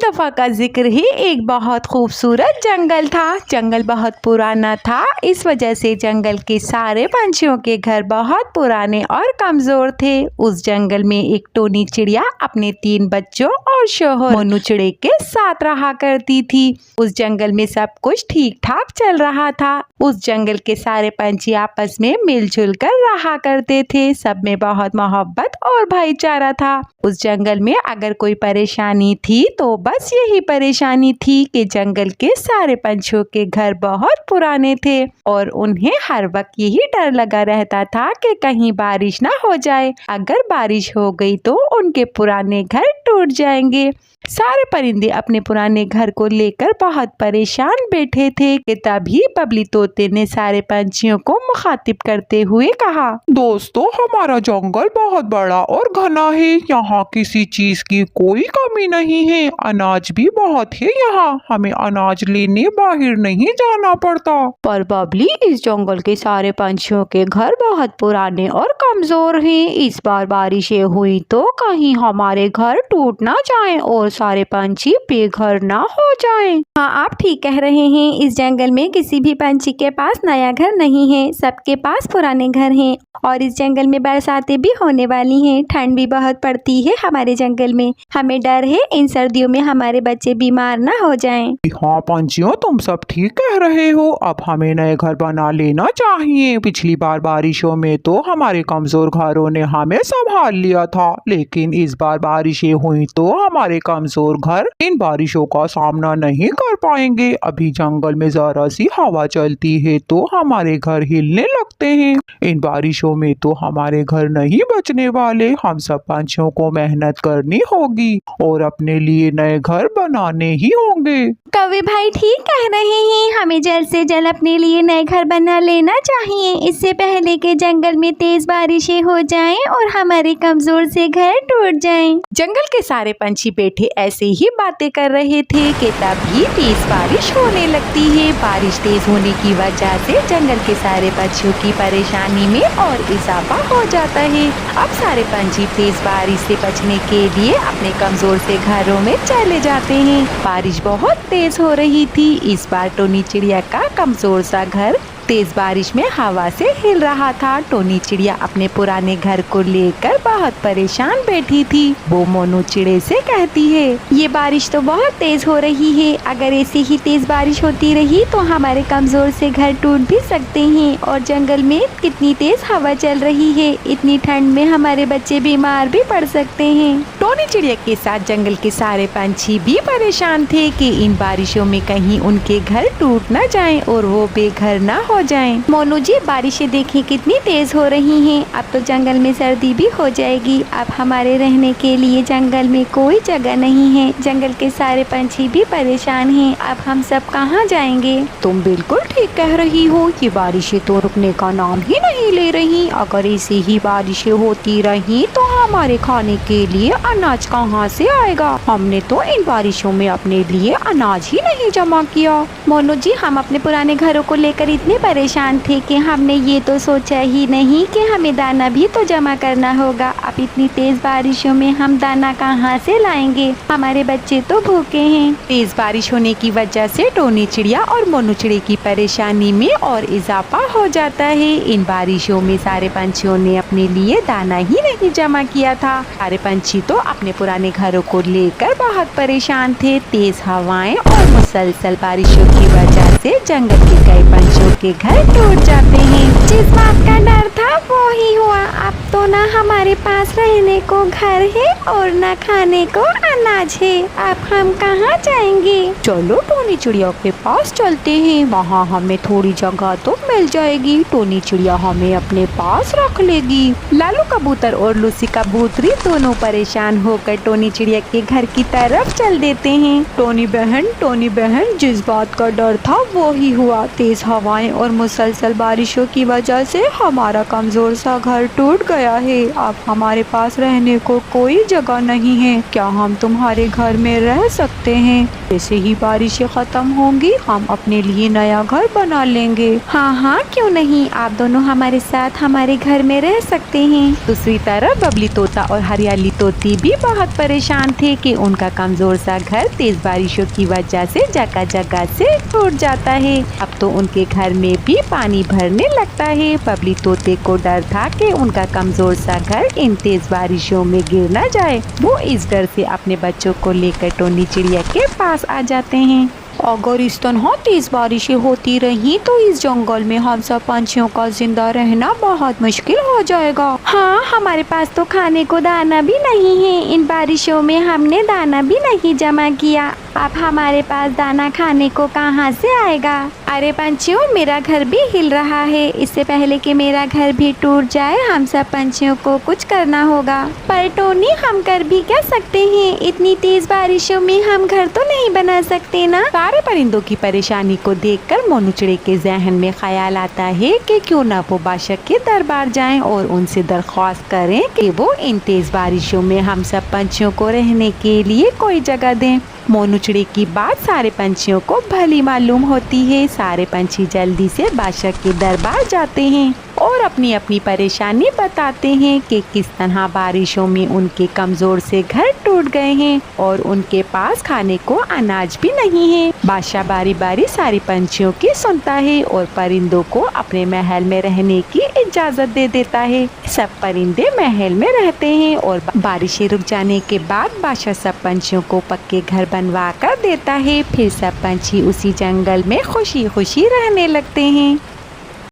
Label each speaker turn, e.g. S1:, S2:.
S1: दफा का जिक्र ही एक बहुत खूबसूरत जंगल था। जंगल बहुत पुराना था, इस वजह से जंगल के सारे पंछियों के घर बहुत पुराने और कमजोर थे। उस जंगल में एक टोनी चिड़िया अपने 3 बच्चों और शोहर मोनू चिड़े के साथ रहा करती थी। उस जंगल में सब कुछ ठीक ठाक चल रहा था। उस जंगल के सारे पंछी आपस में मिलजुल कर रहा करते थे। सब में बहुत मोहब्बत और भाईचारा था। उस जंगल में अगर कोई परेशानी थी तो बस यही परेशानी थी कि जंगल के सारे पंछियों के घर बहुत पुराने थे और उन्हें हर वक्त यही डर लगा रहता था कि कहीं बारिश ना हो जाए। अगर बारिश हो गई तो उनके पुराने घर टूट जाएंगे। सारे परिंदे अपने पुराने घर को लेकर बहुत परेशान बैठे थे कि तभी बबली तोते ने सारे पंछियों को मुखातिब करते हुए कहा,
S2: दोस्तों, हमारा जंगल बहुत बड़ा और घना है। यहाँ किसी चीज की कोई कमी नहीं है। अनाज भी बहुत है यहाँ। हमें अनाज लेने बाहर नहीं जाना पड़ता।
S1: पर बबली, इस जंगल के सारे पंछियों के घर बहुत पुराने और कमजोर हैं। इस बार बारिशें हुई तो कहीं हमारे घर टूट ना जाएं और सारे पंछी बेघर ना हो जाएं। हाँ, आप ठीक कह रहे हैं। इस जंगल में किसी भी पंछी के पास नया घर नहीं है, सबके पास पुराने घर हैं। और इस जंगल में बरसातें भी होने वाली हैं। ठंड भी बहुत पड़ती है हमारे जंगल में। हमें डर है इन सर्दियों में हमारे बच्चे बीमार ना हो जाएं।
S2: हाँ पंछियों, तुम सब ठीक कह रहे हो। अब हमें नए घर बना लेना चाहिए। पिछली बार बारिशों में तो हमारे कमजोर घरों ने हमें संभाल लिया था, लेकिन इस बार बारिशें हुई तो हमारे कमजोर घर इन बारिशों का सामना नहीं कर पाएंगे। अभी जंगल में जरा सी हवा चलती है तो हमारे घर हिलने लगते हैं। इन बारिशों में तो हमारे घर नहीं बचने वाले। हम सब पंछियों को मेहनत करनी होगी और अपने लिए नए घर बनाने ही होंगे।
S1: कौवे भाई ठीक कह रहे हैं। हमें जल्द से जल्द अपने लिए नए घर बना लेना चाहिए, इससे पहले कि जंगल में तेज बारिशें हो जाएं और हमारे कमजोर से घर टूट जाएं। जंगल के सारे पंछी बैठे ऐसे ही बातें कर रहे थे कि तभी तेज बारिश होने लगती है। बारिश तेज होने की वजह से जंगल के सारे पंछियों की परेशानी में और इजाफा हो जाता है। अब सारे पंछी तेज बारिश से बचने के लिए अपने कमजोर से घरों में चले जाते हैं। बारिश बहुत तेज हो रही थी। इस बार टोनी चिड़िया का कमजोर सा घर तेज बारिश में हवा से हिल रहा था। टोनी चिड़िया अपने पुराने घर को लेकर बहुत परेशान बैठी थी। वो मोनू चिड़े से कहती है, ये बारिश तो बहुत तेज हो रही है। अगर ऐसे ही तेज बारिश होती रही तो हमारे कमजोर से घर टूट भी सकते हैं। और जंगल में कितनी तेज हवा चल रही है, इतनी ठंड में हमारे बच्चे बीमार भी पड़ सकते हैं। टोनी चिड़िया के साथ जंगल के सारे पंछी भी परेशान थे कि इन बारिशों में कहीं उनके घर टूट न जाएं और वो बेघर न हो जाएं। मोनू जी, बारिशें देखें कितनी तेज हो रही हैं। अब तो जंगल में सर्दी भी हो जाएगी। अब हमारे रहने के लिए जंगल में कोई जगह नहीं है। जंगल के सारे पंछी भी परेशान हैं। अब हम सब कहाँ जाएंगे?
S3: तुम बिल्कुल ठीक कह रही हो। ये बारिशें तो रुकने का नाम ही नहीं ले रही। अगर ऐसे ही बारिशें होती रही तो हमारे खाने के लिए अनाज कहाँ से आएगा? हमने तो इन बारिशों में अपने लिए अनाज ही नहीं जमा किया।
S1: मोनू जी, हम अपने पुराने घरों को लेकर इतने परेशान थे कि हमने ये तो सोचा ही नहीं कि हमें दाना भी तो जमा करना होगा। अब इतनी तेज बारिशों में हम दाना कहाँ से लाएंगे? हमारे बच्चे तो भूखे हैं। तेज बारिश होने की वजह से टोनी चिड़िया और मोनू चिड़े की परेशानी में और इजाफा हो जाता है। इन बारिशों में सारे पंछियों ने अपने लिए दाना ही नहीं जमा किया था। सारे पंछी तो अपने पुराने घरों को लेकर बहुत परेशान थे। तेज हवाएं और मुसलसल बारिशों की वजह से जंगल के कई पंछियों के घर टूट जाते हैं। जिस बात का डर था वो ही हुआ। अब तो ना हमारे पास रहने को घर है और ना खाने को अनाज है। अब हम कहाँ जाएंगे?
S3: चलो टोनी चिड़िया के पास चलते हैं, वहाँ हमें थोड़ी जगह तो मिल जाएगी। टोनी चिड़िया हमें अपने पास रख लेगी।
S1: लालू कबूतर और लूसी कबूतरी दोनों परेशान होकर टोनी चिड़िया के घर की तरफ चल देते हैं।
S3: टोनी बहन, जिस बात का डर था वो ही हुआ। तेज हवाएं और मुसलसल बारिशों की वजह से हमारा कमजोर सा घर टूट गया है। अब हमारे पास रहने को कोई जगह नहीं है। क्या हम तुम्हारे घर में रह सकते हैं? जैसे ही बारिशें खत्म होंगी हम अपने लिए नया घर बना लेंगे।
S1: हाँ हाँ, क्यों नहीं, आप दोनों हमारे साथ हमारे घर में रह सकते हैं।
S3: दूसरी तरफ बबली तोता और हरियाली तोती भी बहुत परेशान थे कि उनका कमजोर सा घर तेज बारिशों की वजह से जगह जगह से टूट जाता है। अब तो उनके घर में भी पानी भरने लगता है। बबली तोते को डर था कि उनका कमजोर सा घर इन तेज बारिशों में गिर न जाए। वो इस डर से अपने बच्चों को लेकर टोनी चिड़िया के पास आ जाते हैं। अगर इस तरह तेज बारिशें होती रही तो इस जंगल में हम सब पंछियों का जिंदा रहना बहुत मुश्किल हो जाएगा।
S1: हाँ, हमारे पास तो खाने को दाना भी नहीं है। इन बारिशों में हमने दाना भी नहीं जमा किया। अब हमारे पास दाना खाने को कहाँ से आएगा? अरे पंछियों, मेरा घर भी हिल रहा है। इससे पहले कि मेरा घर भी टूट जाए हम सब पंछियों को कुछ करना होगा। पर टोनी, हम कर भी क्या सकते हैं? इतनी तेज बारिशों में हम घर तो नहीं बना सकते ना।
S3: सारे परिंदों की परेशानी को देखकर मोनू चिड़े के जहन में ख्याल आता है कि क्यों न वो बादशाह के दरबार जाएं और उनसे दरख्वास्त करें कि वो इन तेज बारिशों में हम सब पंछियों को रहने के लिए कोई जगह दें। मोनू चिड़े की बात सारे पंछियों को भली मालूम होती है। सारे पंछी जल्दी से बादशाह के दरबार जाते हैं और अपनी अपनी परेशानी बताते हैं कि किस तरह बारिशों में उनके कमजोर से घर टूट गए हैं और उनके पास खाने को अनाज भी नहीं है। बादशाह बारी बारी सारी पंछियों की सुनता है और परिंदों को अपने महल में रहने की इजाजत दे देता है। सब परिंदे महल में रहते हैं और बारिशें रुक जाने के बाद बादशाह सब पंछियों को पक्के घर बनवा कर देता है। फिर सब पंछी उसी जंगल में खुशी खुशी रहने लगते हैं।